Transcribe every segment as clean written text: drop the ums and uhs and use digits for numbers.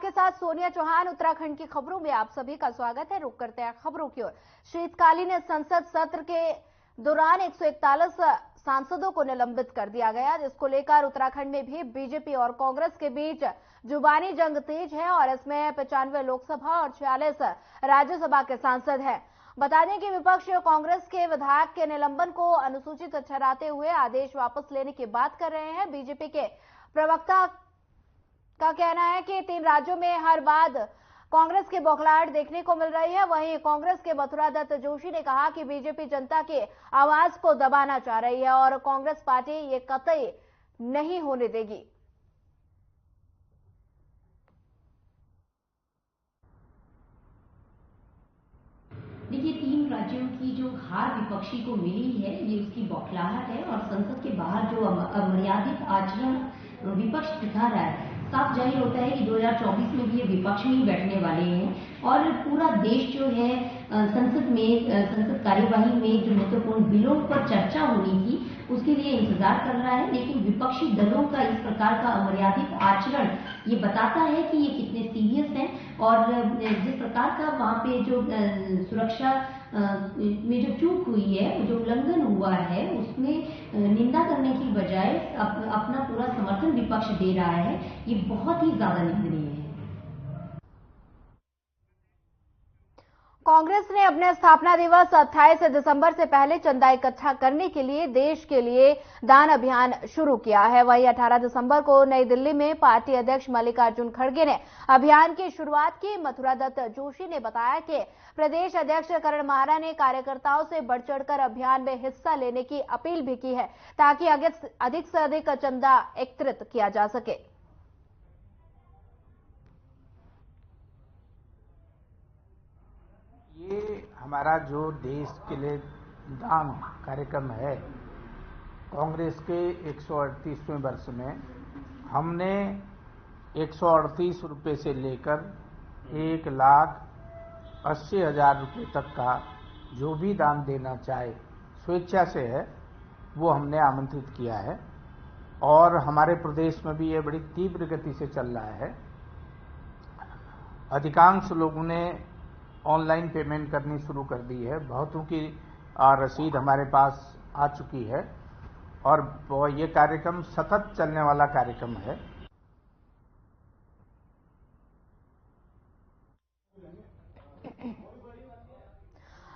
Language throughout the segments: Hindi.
आपके साथ सोनिया चौहान। उत्तराखंड की खबरों में आप सभी का स्वागत है। रुक करते हैं खबरों की ओर। शीतकालीन संसद सत्र के दौरान 141 सांसदों को निलंबित कर दिया गया, जिसको लेकर उत्तराखंड में भी बीजेपी और कांग्रेस के बीच जुबानी जंग तेज है और इसमें 95 लोकसभा और 46 राज्यसभा के सांसद हैं। बता दें कि विपक्ष कांग्रेस के विधायक के निलंबन को अनुसूचित ठहराते हुए आदेश वापस लेने की बात कर रहे हैं। बीजेपी के प्रवक्ता का कहना है कि 3 राज्यों में हर बात कांग्रेस की बौखलाहट देखने को मिल रही है। वहीं कांग्रेस के मथुरा दत्त जोशी ने कहा कि बीजेपी जनता की आवाज को दबाना चाह रही है और कांग्रेस पार्टी ये कतई नहीं होने देगी। देखिए, 3 राज्यों की जो हार विपक्षी को मिली है, ये उसकी बौखलाहट है और संसद के बाहर जो अमर्यादित आचरण विपक्ष दिखा रहा है, साफ जाहिर होता है कि 2024 में भी ये विपक्ष में ही बैठने वाले हैं और पूरा देश जो है संसद कार्यवाही में जो महत्वपूर्ण बिलों पर चर्चा होनी थी उसके लिए इंतजार कर रहा है। लेकिन विपक्षी दलों का इस प्रकार का अमर्यादित आचरण ये बताता है कि ये कितने सीरियस हैं और जिस प्रकार का वहाँ पे जो सुरक्षा में जो चूक हुई है, जो उल्लंघन हुआ है, उसमें निंदा करने की बजाय अपना पूरा समर्थन विपक्ष दे रहा है, ये बहुत ही ज्यादा निंदनीय है। कांग्रेस ने अपने स्थापना दिवस 28 दिसंबर से पहले चंदा इकट्ठा करने के लिए देश के लिए दान अभियान शुरू किया है। वहीं 18 दिसंबर को नई दिल्ली में पार्टी अध्यक्ष मल्लिकार्जुन खड़गे ने अभियान की शुरुआत की। मथुरा दत्त जोशी ने बताया कि प्रदेश अध्यक्ष करण माहरा ने कार्यकर्ताओं से बढ़ चढ़कर अभियान में हिस्सा लेने की अपील भी की है, ताकि अधिक से अधिक चंदा एकत्रित किया जा सके। ये हमारा जो देश के लिए दान कार्यक्रम है, कांग्रेस के 138वें वर्ष में हमने 138 रुपये से लेकर 1,80,000 रुपये तक का जो भी दान देना चाहे स्वेच्छा से है, वो हमने आमंत्रित किया है और हमारे प्रदेश में भी ये बड़ी तीव्र गति से चल रहा है। अधिकांश लोगों ने ऑनलाइन पेमेंट करनी शुरू कर दी है। बहुतों की रसीद हमारे पास आ चुकी है और ये कार्यक्रम सतत चलने वाला कार्यक्रम है।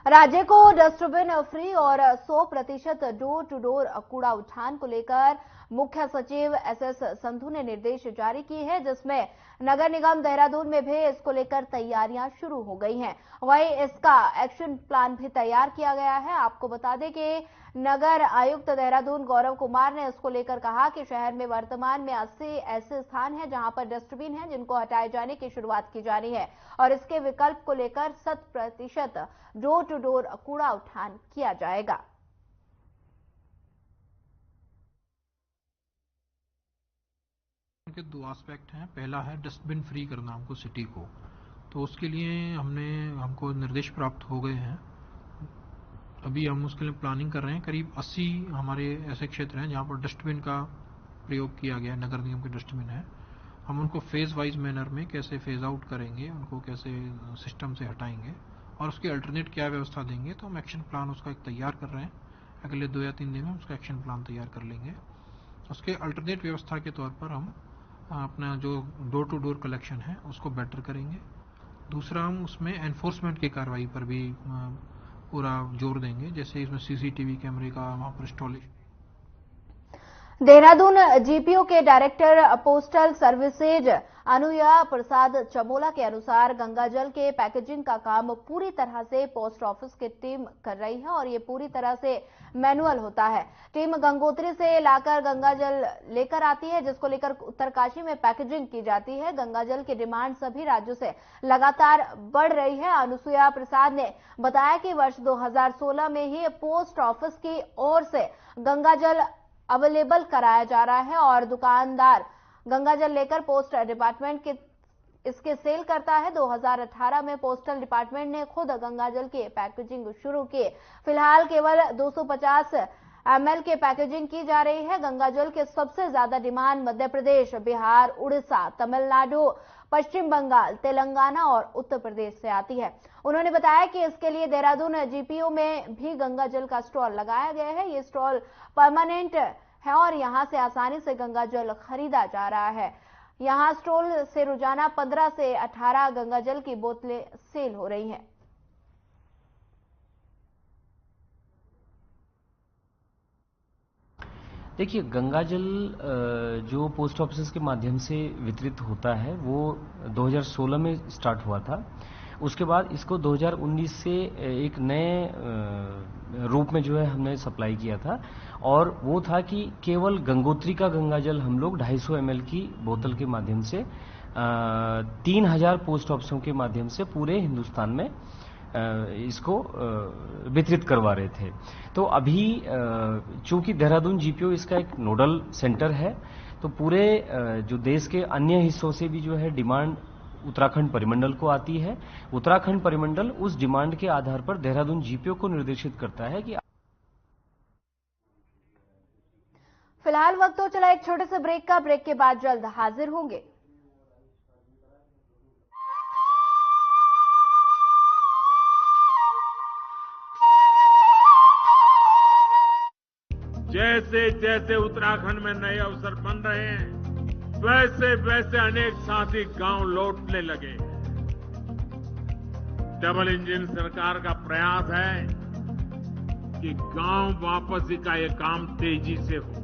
राज्य को डस्टबिन फ्री और 100% डोर टू डोर कूड़ा उठान को लेकर मुख्य सचिव एसएस संधू ने निर्देश जारी किए हैं, जिसमें नगर निगम देहरादून में भी इसको लेकर तैयारियां शुरू हो गई हैं। वहीं इसका एक्शन प्लान भी तैयार किया गया है। आपको बता दें कि नगर आयुक्त देहरादून गौरव कुमार ने इसको लेकर कहा कि शहर में वर्तमान में 80 ऐसे स्थान हैं जहां पर डस्टबिन हैं, जिनको हटाए जाने की शुरुआत की जानी है और इसके विकल्प को लेकर 100% डोर टू डोर कूड़ा उठान किया जाएगा। के 2 एस्पेक्ट हैं। पहला है डस्टबिन फ्री करना हमको सिटी को, तो उसके लिए हमको निर्देश प्राप्त हो गए हैं। अभी हम उसके लिए प्लानिंग कर रहे हैं। करीब 80 हमारे ऐसे क्षेत्र हैं जहां पर डस्टबिन का प्रयोग किया गया है, नगर निगम के डस्टबिन है। हम उनको फेज वाइज मैनर में कैसे फेज आउट करेंगे, उनको कैसे सिस्टम से हटाएंगे और उसके अल्टरनेट क्या व्यवस्था देंगे, तो हम एक्शन प्लान उसका एक तैयार कर रहे हैं। अगले 2 या 3 दिन में उसका एक्शन प्लान तैयार कर लेंगे। उसके अल्टरनेट व्यवस्था के तौर पर हम अपना जो डोर टू डोर कलेक्शन है उसको बेटर करेंगे। दूसरा, हम उसमें एनफोर्समेंट की कार्रवाई पर भी पूरा जोर देंगे, जैसे इसमें सीसीटीवी कैमरे का वहां पर इंस्टॉलेशन। देहरादून जीपीओ के डायरेक्टर पोस्टल सर्विसेज अनुया प्रसाद चमोला के अनुसार गंगाजल के पैकेजिंग का काम पूरी तरह से पोस्ट ऑफिस की टीम कर रही है और ये पूरी तरह से मैनुअल होता है। टीम गंगोत्री से लाकर गंगाजल लेकर आती है, जिसको लेकर उत्तरकाशी में पैकेजिंग की जाती है। गंगाजल की डिमांड सभी राज्यों से लगातार बढ़ रही है। अनुसुया प्रसाद ने बताया कि वर्ष 2016 में ही पोस्ट ऑफिस की ओर से गंगाजल अवेलेबल कराया जा रहा है और दुकानदार गंगाजल लेकर पोस्ट डिपार्टमेंट के इसके सेल करता है। 2018 में पोस्टल डिपार्टमेंट ने खुद गंगाजल की पैकेजिंग शुरू की। फिलहाल केवल 250 ml के पैकेजिंग की जा रही है। गंगाजल के सबसे ज्यादा डिमांड मध्य प्रदेश, बिहार, उड़ीसा, तमिलनाडु, पश्चिम बंगाल, तेलंगाना और उत्तर प्रदेश से आती है। उन्होंने बताया कि इसके लिए देहरादून जीपीओ में भी गंगा जल का स्टॉल लगाया गया है। ये स्टॉल परमानेंट है और यहां से आसानी से गंगा जल खरीदा जा रहा है। यहां स्टॉल से रोजाना 15 से 18 गंगा जल की बोतलें सेल हो रही हैं। देखिए, गंगा जल जो पोस्ट ऑफिस के माध्यम से वितरित होता है वो 2016 में स्टार्ट हुआ था। उसके बाद इसको 2019 से एक नए रूप में जो है हमने सप्लाई किया था, और वो था कि केवल गंगोत्री का गंगा जल हम लोग 250 ml की बोतल के माध्यम से 3000 पोस्ट ऑफिसों के माध्यम से पूरे हिंदुस्तान में इसको वितरित करवा रहे थे। तो अभी चूंकि देहरादून जीपीओ इसका एक नोडल सेंटर है, तो पूरे जो देश के अन्य हिस्सों से भी जो है डिमांड उत्तराखंड परिमंडल को आती है। उत्तराखंड परिमंडल उस डिमांड के आधार पर देहरादून जीपीओ को निर्देशित करता है कि फिलहाल वक्त हो चला एक छोटे से ब्रेक का। ब्रेक के बाद जल्द हाजिर होंगे। जैसे जैसे उत्तराखंड में नए अवसर बन रहे हैं, वैसे वैसे अनेक साथी गांव लौटने लगे। डबल इंजन सरकार का प्रयास है कि गांव वापसी का ये काम तेजी से हो।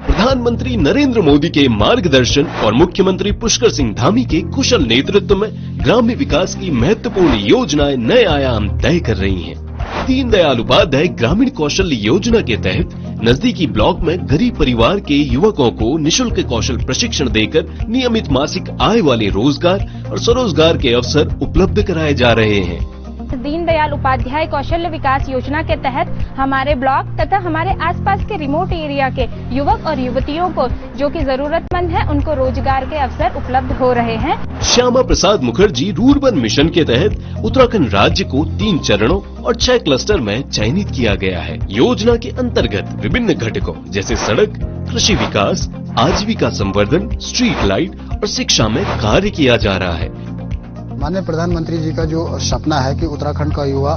प्रधानमंत्री नरेंद्र मोदी के मार्गदर्शन और मुख्यमंत्री पुष्कर सिंह धामी के कुशल नेतृत्व में ग्राम्य विकास की महत्वपूर्ण योजनाएं नए आयाम तय कर रही हैं। दीनदयाल उपाध्याय ग्रामीण कौशल योजना के तहत नजदीकी ब्लॉक में गरीब परिवार के युवकों को निशुल्क कौशल प्रशिक्षण देकर नियमित मासिक आय वाले रोजगार और स्वरोजगार के अवसर उपलब्ध कराए जा रहे हैं। दीनदयाल उपाध्याय कौशल्य विकास योजना के तहत हमारे ब्लॉक तथा हमारे आसपास के रिमोट एरिया के युवक और युवतियों को जो कि जरूरतमंद है, उनको रोजगार के अवसर उपलब्ध हो रहे हैं। श्यामा प्रसाद मुखर्जी रूरबन मिशन के तहत उत्तराखंड राज्य को 3 चरणों और 6 क्लस्टर में चयनित किया गया है। योजना के अंतर्गत विभिन्न घटकों जैसे सड़क, कृषि विकास, आजीविका संवर्धन, स्ट्रीट लाइट और शिक्षा में कार्य किया जा रहा है। माननीय प्रधानमंत्री जी का जो सपना है कि उत्तराखंड का युवा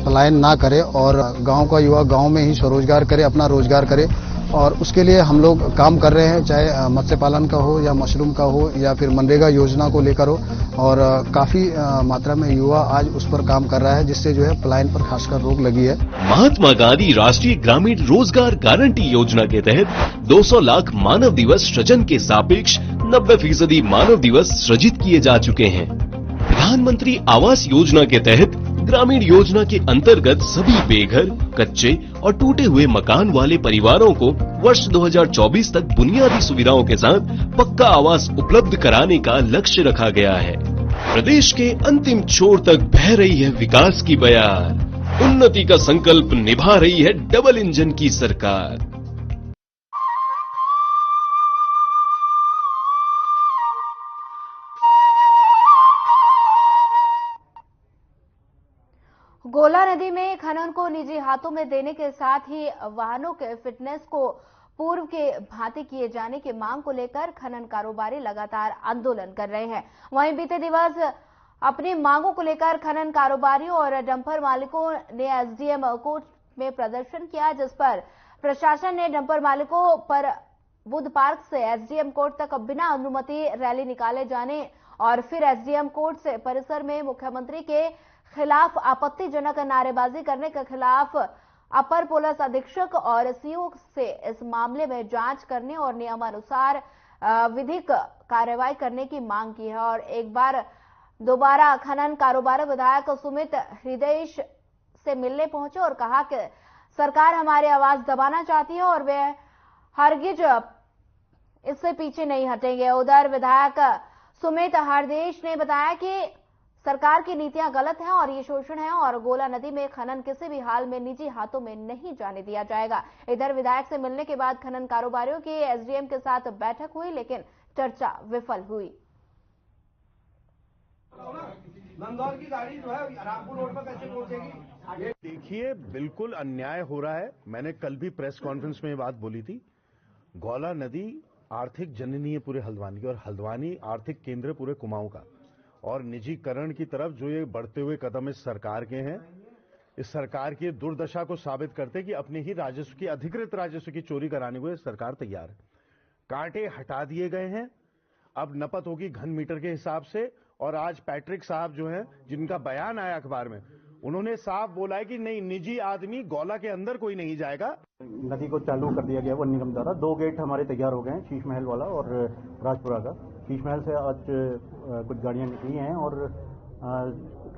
पलायन ना करे और गांव का युवा गांव में ही स्वरोजगार करे, अपना रोजगार करे, और उसके लिए हम लोग काम कर रहे हैं, चाहे मत्स्य पालन का हो या मशरूम का हो या फिर मनरेगा योजना को लेकर हो, और काफी मात्रा में युवा आज उस पर काम कर रहा है, जिससे जो है पलायन पर खासकर रोक लगी है। महात्मा गांधी राष्ट्रीय ग्रामीण रोजगार गारंटी योजना के तहत 200 लाख मानव दिवस सृजन के सापेक्ष 90% मानव दिवस सृजित किए जा चुके हैं। प्रधानमंत्री आवास योजना के तहत ग्रामीण योजना के अंतर्गत सभी बेघर, कच्चे और टूटे हुए मकान वाले परिवारों को वर्ष 2024 तक बुनियादी सुविधाओं के साथ पक्का आवास उपलब्ध कराने का लक्ष्य रखा गया है। प्रदेश के अंतिम छोर तक बह रही है विकास की बयार, उन्नति का संकल्प निभा रही है डबल इंजन की सरकार। गोला नदी में खनन को निजी हाथों में देने के साथ ही वाहनों के फिटनेस को पूर्व के भांति किए जाने की मांग को लेकर खनन कारोबारी लगातार आंदोलन कर रहे हैं। वहीं बीते दिवस अपनी मांगों को लेकर खनन कारोबारियों और डंपर मालिकों ने एसडीएम कोर्ट में प्रदर्शन किया, जिस पर प्रशासन ने डंपर मालिकों पर बुध पार्क से एसडीएम कोर्ट तक बिना अनुमति रैली निकाले जाने और फिर एसडीएम कोर्ट से परिसर में मुख्यमंत्री के खिलाफ आपत्तिजनक नारेबाजी करने के खिलाफ अपर पुलिस अधीक्षक और सीओ से इस मामले में जांच करने और नियमानुसार विधिक कार्रवाई करने की मांग की है। और एक बार दोबारा खनन कारोबारी विधायक सुमित हृदयेश से मिलने पहुंचे और कहा कि सरकार हमारी आवाज दबाना चाहती है और वे हरगिज इससे पीछे नहीं हटेंगे। उधर विधायक सुमित हृदयेश ने बताया कि सरकार की नीतियां गलत हैं और ये शोषण है और गोला नदी में खनन किसी भी हाल में निजी हाथों में नहीं जाने दिया जाएगा। इधर विधायक से मिलने के बाद खनन कारोबारियों की एसडीएम के साथ बैठक हुई, लेकिन चर्चा विफल हुई। नंदौर की गाड़ी जो है रामपुर रोड पर कैसे पहुंचेगी? देखिए, बिल्कुल अन्याय हो रहा है। मैंने कल भी प्रेस कॉन्फ्रेंस में ये बात बोली थी। गोला नदी आर्थिक जननी है पूरे हल्द्वानी की, और हल्द्वानी आर्थिक केंद्र है पूरे कुमाऊं का। और निजीकरण की तरफ जो ये बढ़ते हुए कदम इस सरकार के हैं, इस सरकार की दुर्दशा को साबित करते कि अपने ही राजस्व की, अधिकृत राजस्व की चोरी कराने को सरकार तैयार है। कांटे हटा दिए गए हैं, अब नपत होगी घन मीटर के हिसाब से। और आज पैट्रिक साहब जो हैं, जिनका बयान आया अखबार में, उन्होंने साफ बोला है कि नहीं, निजी आदमी गौला के अंदर कोई नहीं जाएगा। नदी को चालू कर दिया गया वन निगम द्वारा। 2 गेट हमारे तैयार हो गए हैं, शीश महल वाला और राजपुरा का। शीश महल से आज कुछ गाड़ियां निकली हैं और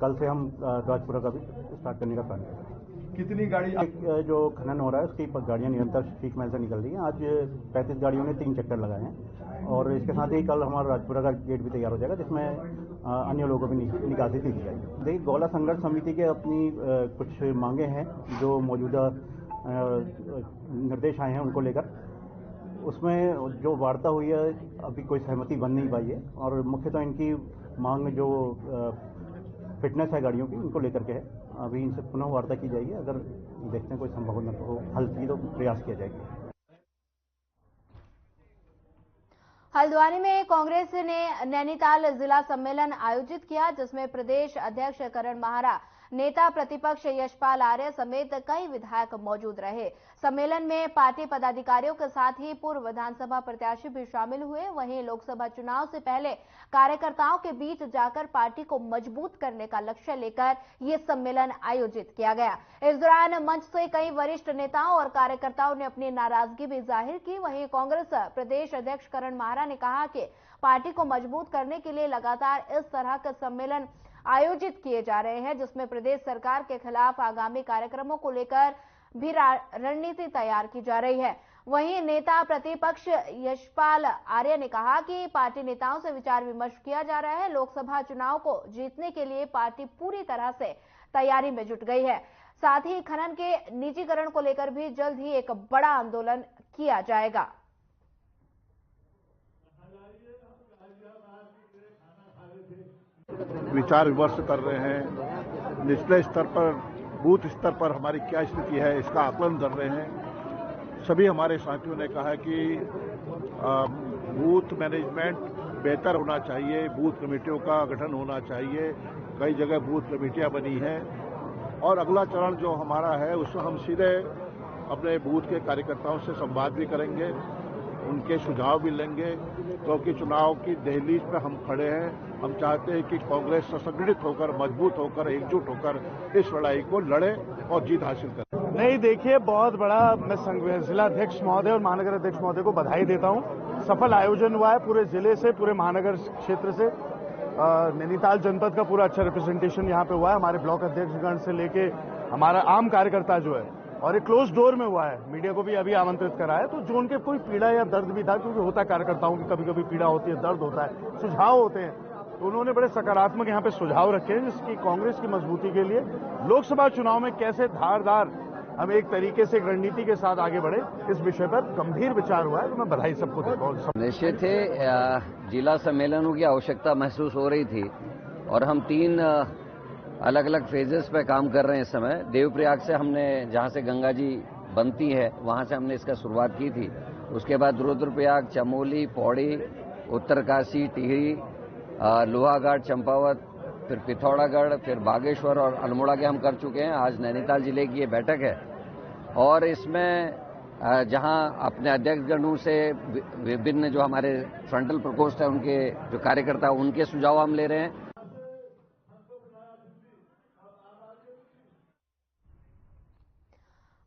कल से हम राजपुरा का भी स्टार्ट करने का प्लान कर रहे हैं। कितनी गाड़ी? जो खनन हो रहा है उसकी गाड़ियां निरंतर शीश महल से निकल रही हैं। आज 35 गाड़ियों ने 3 चक्कर लगाए हैं और इसके साथ ही कल हमारा राजपुरा का गेट भी तैयार हो जाएगा, जिसमें अन्य लोगों की निकासी की जाएगी। देखिए, गौला संघर्ष समिति के अपनी कुछ मांगे हैं जो मौजूदा निर्देश आए हैं उनको लेकर। उसमें जो वार्ता हुई है अभी कोई सहमति बन नहीं पाई है और मुख्यतः इनकी मांग जो फिटनेस है गाड़ियों की, उनको लेकर के है। अभी इनसे पुनः वार्ता की जाएगी, अगर देखते हैं कोई संभावना तो हल की तो प्रयास किया जाएगा। हल्द्वानी में कांग्रेस ने नैनीताल जिला सम्मेलन आयोजित किया, जिसमें प्रदेश अध्यक्ष करण माहरा, नेता प्रतिपक्ष यशपाल आर्य समेत कई विधायक मौजूद रहे। सम्मेलन में पार्टी पदाधिकारियों के साथ ही पूर्व विधानसभा प्रत्याशी भी शामिल हुए। वहीं लोकसभा चुनाव से पहले कार्यकर्ताओं के बीच जाकर पार्टी को मजबूत करने का लक्ष्य लेकर ये सम्मेलन आयोजित किया गया। इस दौरान मंच से कई वरिष्ठ नेताओं और कार्यकर्ताओं ने अपनी नाराजगी भी जाहिर की। वहीं कांग्रेस प्रदेश अध्यक्ष करण माहरा ने कहा कि पार्टी को मजबूत करने के लिए लगातार इस तरह के सम्मेलन आयोजित किए जा रहे हैं, जिसमें प्रदेश सरकार के खिलाफ आगामी कार्यक्रमों को लेकर भी रणनीति तैयार की जा रही है। वहीं नेता प्रतिपक्ष यशपाल आर्य ने कहा कि पार्टी नेताओं से विचार विमर्श किया जा रहा है। लोकसभा चुनाव को जीतने के लिए पार्टी पूरी तरह से तैयारी में जुट गई है। साथ ही खनन के निजीकरण को लेकर भी जल्द ही एक बड़ा आंदोलन किया जाएगा। विचार विमर्श कर रहे हैं, निचले स्तर पर, बूथ स्तर पर हमारी क्या स्थिति है इसका आकलन कर रहे हैं। सभी हमारे साथियों ने कहा कि बूथ मैनेजमेंट बेहतर होना चाहिए, बूथ कमेटियों का गठन होना चाहिए। कई जगह बूथ कमेटियां बनी हैं और अगला चरण जो हमारा है उसमें हम सीधे अपने बूथ के कार्यकर्ताओं से संवाद भी करेंगे, उनके सुझाव भी लेंगे, क्योंकि चुनाव की दहलीज पर हम खड़े हैं। हम चाहते हैं कि कांग्रेस सशक्त होकर, मजबूत होकर, एकजुट होकर इस लड़ाई को लड़े और जीत हासिल करे। नहीं, देखिए, बहुत बड़ा मैं जिला अध्यक्ष महोदय और महानगर अध्यक्ष महोदय को बधाई देता हूं। सफल आयोजन हुआ है पूरे जिले से, पूरे महानगर क्षेत्र से। नैनीताल जनपद का पूरा अच्छा रिप्रेजेंटेशन यहाँ पे हुआ है। हमारे ब्लॉक अध्यक्षगण से लेके हमारा आम कार्यकर्ता जो है, और एक क्लोज डोर में हुआ है, मीडिया को भी अभी आमंत्रित करा है। तो जो उनके कोई पीड़ा या दर्द भी था, क्योंकि होता है कार्यकर्ताओं की कभी कभी पीड़ा होती है, दर्द होता है, सुझाव होते हैं, तो उन्होंने बड़े सकारात्मक यहाँ पे सुझाव रखे हैं, जिसकी कांग्रेस की मजबूती के लिए लोकसभा चुनाव में कैसे धारदार हम एक तरीके से एक रणनीति के साथ आगे बढ़े, इस विषय पर गंभीर विचार हुआ है। तो मैं बधाई सबको देता हूँ। निश्चित है जिला सम्मेलनों की आवश्यकता महसूस हो रही थी और हम 3 अलग अलग फेजेस पे काम कर रहे हैं इस समय। देवप्रयाग से हमने, जहां से गंगा जी बनती है, वहां से हमने इसका शुरुआत की थी। उसके बाद रुद्रप्रयाग, चमोली, पौड़ी, उत्तरकाशी, टिहरी, लोहाघाट, चंपावत, फिर पिथौरागढ़, फिर बागेश्वर और अल्मोड़ा के हम कर चुके हैं। आज नैनीताल जिले की ये बैठक है और इसमें जहां अपने अध्यक्षगणों से विभिन्न जो हमारे फ्रंटल प्रकोष्ठ है, उनके जो कार्यकर्ता, उनके सुझाव हम ले रहे हैं।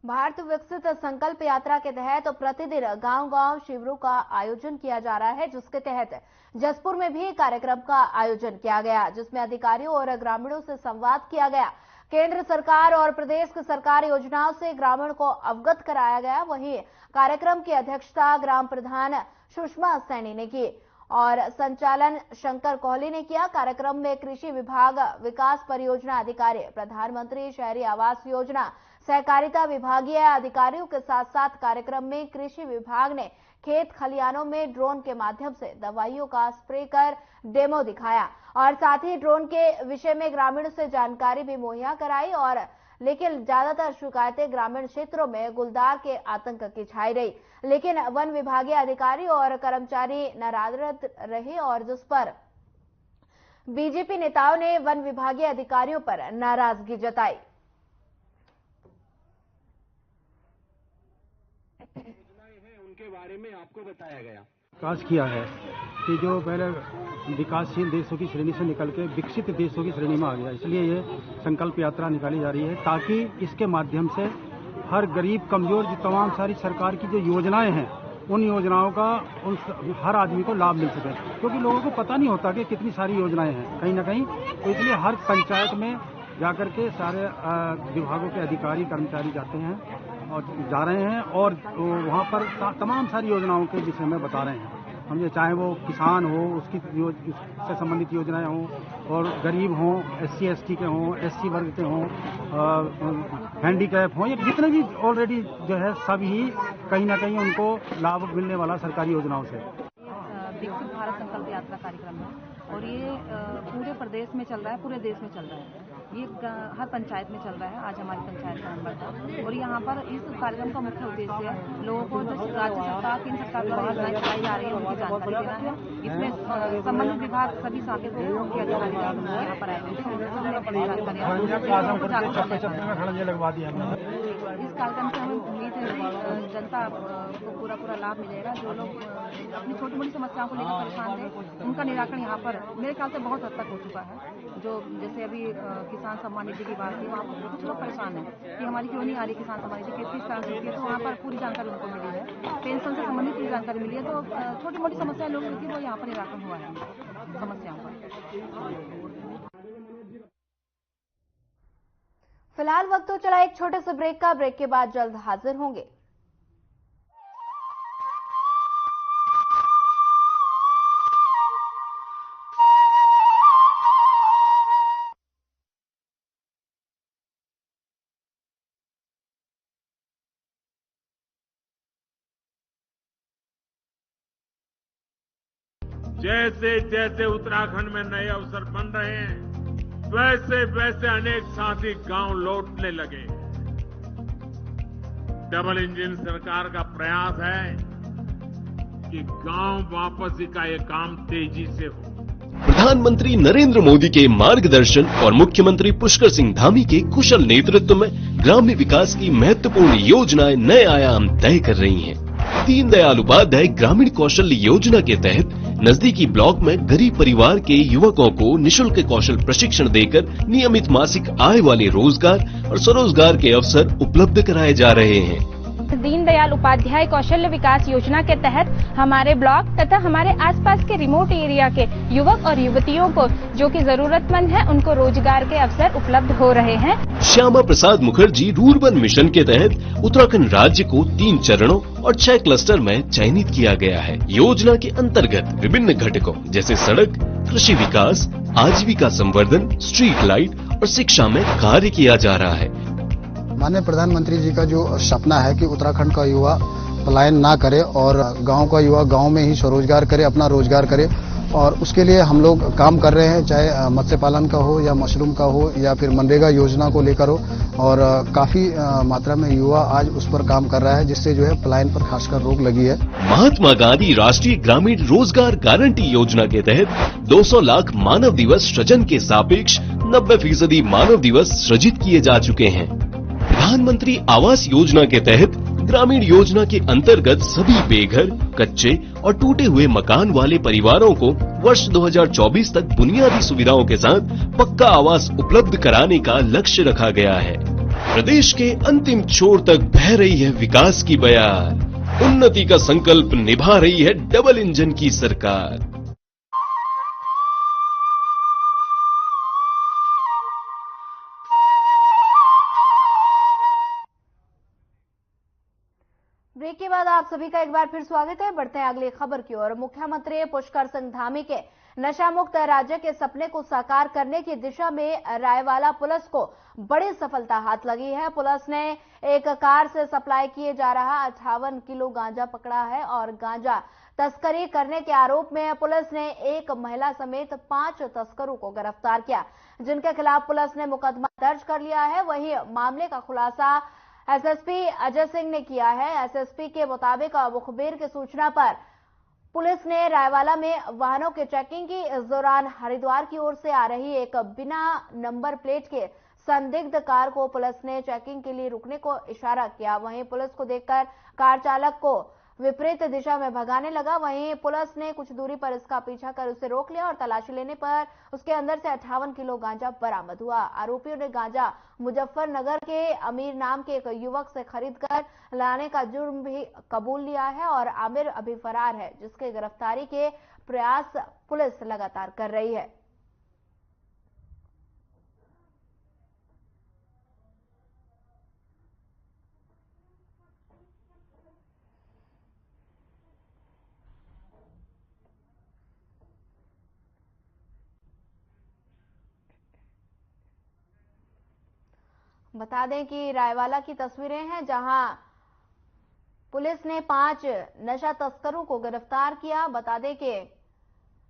भारत विकसित संकल्प यात्रा के तहत प्रतिदिन गांव-गांव शिविरों का आयोजन किया जा रहा है, जिसके तहत जसपुर में भी कार्यक्रम का आयोजन किया गया, जिसमें अधिकारियों और ग्रामीणों से संवाद किया गया। केंद्र सरकार और प्रदेश की सरकार योजनाओं से ग्रामीण को अवगत कराया गया। वहीं कार्यक्रम की अध्यक्षता ग्राम प्रधान सुषमा सैनी ने की और संचालन शंकर कोहली ने किया। कार्यक्रम में कृषि विभाग, विकास परियोजना अधिकारी, प्रधानमंत्री शहरी आवास योजना, सहकारिता विभागीय अधिकारियों के साथ साथ कार्यक्रम में कृषि विभाग ने खेत खलिहानों में ड्रोन के माध्यम से दवाइयों का स्प्रे कर डेमो दिखाया और साथ ही ड्रोन के विषय में ग्रामीणों से जानकारी भी मुहैया कराई और लेकिन ज्यादातर शिकायतें ग्रामीण क्षेत्रों में गुलदार के आतंक की छाई रही। लेकिन वन विभागीय अधिकारी और कर्मचारी नाराज रहे और जिस पर बीजेपी नेताओं ने वन विभागीय अधिकारियों पर नाराजगी जताई। उनके बारे में आपको बताया गया, विकास किया है कि जो पहले विकासशील देशों की श्रेणी से निकल के विकसित देशों की श्रेणी में आ गया। इसलिए ये संकल्प यात्रा निकाली जा रही है ताकि इसके माध्यम से हर गरीब कमजोर जो तमाम सारी सरकार की जो योजनाएं हैं उन योजनाओं का हर आदमी को लाभ मिल सके, क्योंकि लोगों को पता नहीं होता कि कितनी सारी योजनाएं हैं कहीं ना कहीं। तो इसलिए हर पंचायत में जाकर के सारे विभागों के अधिकारी कर्मचारी जाते हैं और जा रहे हैं और वहाँ पर तमाम सारी योजनाओं के विषय में बता रहे हैं। हम ये चाहे वो किसान हो, उससे संबंधित योजनाएं हों, और गरीब हों, SC ST के हों, SC वर्ग के हों, हैंडीकैप हों, ये जितने भी ऑलरेडी जो है सभी कहीं ना कहीं उनको लाभ मिलने वाला सरकारी योजनाओं से। विकसित भारत संकल्प यात्रा कार्यक्रम है और ये पूरे प्रदेश में चल रहा है, पूरे देश में चल रहा है। ये हर पंचायत में चल रहा है। आज हमारी पंचायत का नंबर था और यहाँ पर इस कार्यक्रम का मुख्य उद्देश्य है लोगों को जो राज्य सरकार, केंद्र सरकार द्वारा योजनाएं चलाई जा रही है उनकी जानकारी देना है। इसमें संबंधित विभाग सभी शामिल थे, उनके अधिकारी यहाँ पर आए थे, इस कार्यक्रम से हमें उम्मीद है कि जनता को पूरा लाभ मिलेगा। जो लोग अपनी छोटी मोटी समस्याओं को लेकर परेशान थे उनका निराकरण यहाँ पर मेरे ख्याल से बहुत हद तक हो चुका है। जो जैसे अभी किसान सम्मान निधि की बात थी, वहाँ पर कुछ लोग परेशान हैं कि हमारी क्यों नहीं आ रही किसान सम्मान निधि, किस तरह से है, तो वहाँ पर पूरी जानकारी उनको मिली है। पेंशन से संबंधित पूरी जानकारी मिली है। तो छोटी मोटी समस्याएं लोगों की वो यहाँ पर निराकरण हुआ है समस्याओं का। फिलहाल वक्त तो चला एक छोटे से ब्रेक का। ब्रेक के बाद जल्द हाजिर होंगे। जैसे जैसे उत्तराखंड में नए अवसर बन रहे हैं, वैसे वैसे अनेक साथी गांव लौटने लगे। डबल इंजन सरकार का प्रयास है कि गांव वापसी का ये काम तेजी से हो। प्रधानमंत्री नरेंद्र मोदी के मार्गदर्शन और मुख्यमंत्री पुष्कर सिंह धामी के कुशल नेतृत्व में ग्राम्य विकास की महत्वपूर्ण योजनाएं नए आयाम तय कर रही हैं। दीनदयाल उपाध्याय ग्रामीण कौशल योजना के तहत नजदीकी ब्लॉक में गरीब परिवार के युवकों को निःशुल्क कौशल प्रशिक्षण देकर नियमित मासिक आय वाले रोजगार और स्वरोजगार के अवसर उपलब्ध कराए जा रहे हैं। दीनदयाल उपाध्याय कौशल्य विकास योजना के तहत हमारे ब्लॉक तथा हमारे आसपास के रिमोट एरिया के युवक और युवतियों को जो कि जरूरतमंद है उनको रोजगार के अवसर उपलब्ध हो रहे हैं। श्यामा प्रसाद मुखर्जी रूरबन मिशन के तहत उत्तराखंड राज्य को 3 चरणों और 6 क्लस्टर में चयनित किया गया है। योजना के अंतर्गत विभिन्न घटकों जैसे सड़क, कृषि विकास, आजीविका संवर्धन, स्ट्रीट लाइट और शिक्षा में कार्य किया जा रहा है। माननीय प्रधानमंत्री जी का जो सपना है कि उत्तराखंड का युवा पलायन ना करे और गांव का युवा गांव में ही स्वरोजगार करे, अपना रोजगार करे, और उसके लिए हम लोग काम कर रहे हैं, चाहे मत्स्य पालन का हो या मशरूम का हो या फिर मनरेगा योजना को लेकर हो। और काफी मात्रा में युवा आज उस पर काम कर रहा है, जिससे जो है पलायन पर खासकर रोक लगी है। महात्मा गांधी राष्ट्रीय ग्रामीण रोजगार गारंटी योजना के तहत 200 लाख मानव दिवस सृजन के सापेक्ष 90% मानव दिवस सृजित किए जा चुके हैं। प्रधानमंत्री आवास योजना के तहत ग्रामीण योजना के अंतर्गत सभी बेघर, कच्चे और टूटे हुए मकान वाले परिवारों को वर्ष 2024 तक बुनियादी सुविधाओं के साथ पक्का आवास उपलब्ध कराने का लक्ष्य रखा गया है। प्रदेश के अंतिम छोर तक बह रही है विकास की बयार। उन्नति का संकल्प निभा रही है डबल इंजन की सरकार। ब्रेक के बाद आप सभी का एक बार फिर स्वागत है। बढ़ते हैं अगली खबर की ओर। मुख्यमंत्री पुष्कर सिंह धामी के नशा मुक्त राज्य के सपने को साकार करने की दिशा में रायवाला पुलिस को बड़ी सफलता हाथ लगी है। पुलिस ने एक कार से सप्लाई किए जा रहा 58 किलो गांजा पकड़ा है और गांजा तस्करी करने के आरोप में पुलिस ने एक महिला समेत 5 तस्करों को गिरफ्तार किया, जिनके खिलाफ पुलिस ने मुकदमा दर्ज कर लिया है। वहीं मामले का खुलासा एसएसपी अजय सिंह ने किया है। एसएसपी के मुताबिक मुखबिर की सूचना पर पुलिस ने रायवाला में वाहनों के चेकिंग की। इस दौरान हरिद्वार की ओर से आ रही एक बिना नंबर प्लेट के संदिग्ध कार को पुलिस ने चेकिंग के लिए रुकने को इशारा किया। वहीं पुलिस को देखकर कार चालक को विपरीत दिशा में भगाने लगा। वहीं पुलिस ने कुछ दूरी पर इसका पीछा कर उसे रोक लिया और तलाशी लेने पर उसके अंदर से 58 किलो गांजा बरामद हुआ। आरोपियों ने गांजा मुजफ्फरनगर के अमीर नाम के एक युवक से खरीदकर लाने का जुर्म भी कबूल लिया है और आमिर अभी फरार है, जिसके गिरफ्तारी के प्रयास पुलिस लगातार कर रही है। बता दें कि रायवाला की तस्वीरें हैं, जहां पुलिस ने 5 नशा तस्करों को गिरफ्तार किया। बता दें कि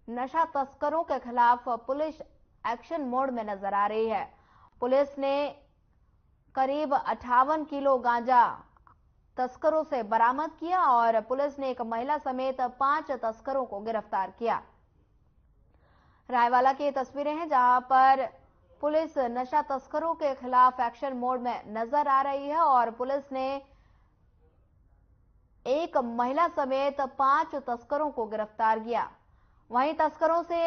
नशा तस्करों के खिलाफ पुलिस एक्शन मोड में नजर आ रही है। पुलिस ने करीब 58 किलो गांजा तस्करों से बरामद किया और पुलिस ने एक महिला समेत 5 तस्करों को गिरफ्तार किया। रायवाला की तस्वीरें हैं, जहां पर पुलिस नशा तस्करों के खिलाफ एक्शन मोड में नजर आ रही है और पुलिस ने एक महिला समेत 5 तस्करों को गिरफ्तार किया। वहीं तस्करों से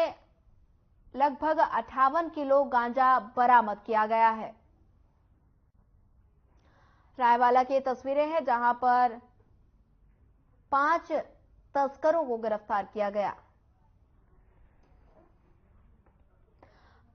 लगभग 58 किलो गांजा बरामद किया गया है। रायवाला की तस्वीरें हैं, जहां पर 5 तस्करों को गिरफ्तार किया गया।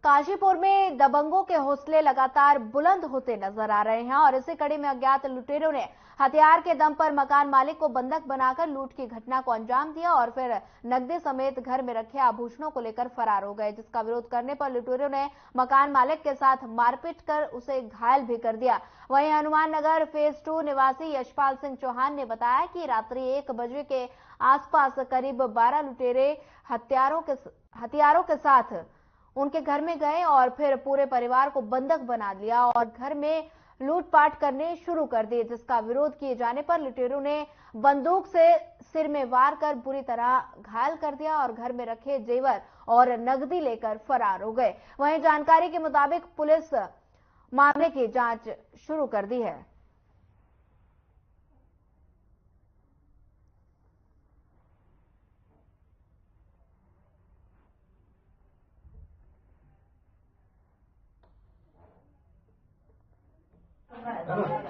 काशीपुर में दबंगों के हौसले लगातार बुलंद होते नजर आ रहे हैं और इसी कड़ी में अज्ञात लुटेरों ने हथियार के दम पर मकान मालिक को बंधक बनाकर लूट की घटना को अंजाम दिया और फिर नकदी समेत घर में रखे आभूषणों को लेकर फरार हो गए, जिसका विरोध करने पर लुटेरों ने मकान मालिक के साथ मारपीट कर उसे घायल भी कर दिया। वहीं हनुमान नगर फेज 2 निवासी यशपाल सिंह चौहान ने बताया कि रात्रि 1 बजे के आसपास करीब 12 लुटेरे हथियारों के साथ उनके घर में गए और फिर पूरे परिवार को बंधक बना लिया और घर में लूटपाट करने शुरू कर दिए, जिसका विरोध किए जाने पर लुटेरों ने बंदूक से सिर में वार कर बुरी तरह घायल कर दिया और घर में रखे जेवर और नकदी लेकर फरार हो गए। वहीं जानकारी के मुताबिक पुलिस मामले की जांच शुरू कर दी है।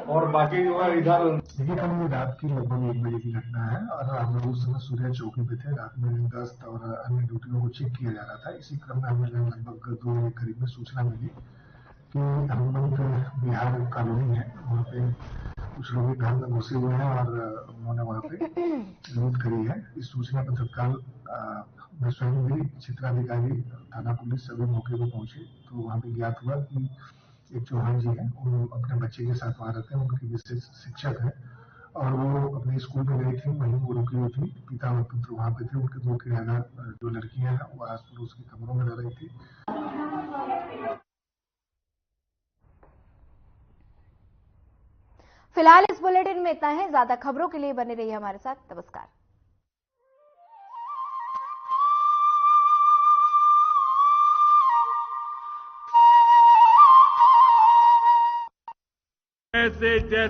और बाकी जो है इधर ये कल रात की लगभग 1 बजे की घटना है और हम लोग उस समय सूर्य चौकी पे थे। रात में गश्त और अन्य ड्यूटियों को चेक किया जा रहा था। इसी क्रम में हमें लगभग 2 बजे करीब में सूचना मिली कि हम लोग बिहार कॉलोनी है, वहाँ पे कुछ लोग घर में घुसे हुए हैं और उन्होंने वहाँ पे लूट करी है। इस सूचना पर तत्काल मैं स्वयं भी क्षेत्राधिकारी थाना पुलिस सभी मौके पर पहुंचे तो वहाँ पे ज्ञात हुआ कि एक चौहान जी हैं, वो अपने बच्चे के साथ वहाँ रहते हैं, उनके विशेष शिक्षक हैं और वो अपने स्कूल में गई थी, वहीं वो रुकी हुई थी। पिता और पुत्र वहाँ पे थे, उनके 2 किराया जो लड़कियां हैं वो आस पड़ोस के कमरों में रह रही थी। फिलहाल इस बुलेटिन में इतना है। ज्यादा खबरों के लिए बने रहिए हमारे साथ। नमस्कार। जैसे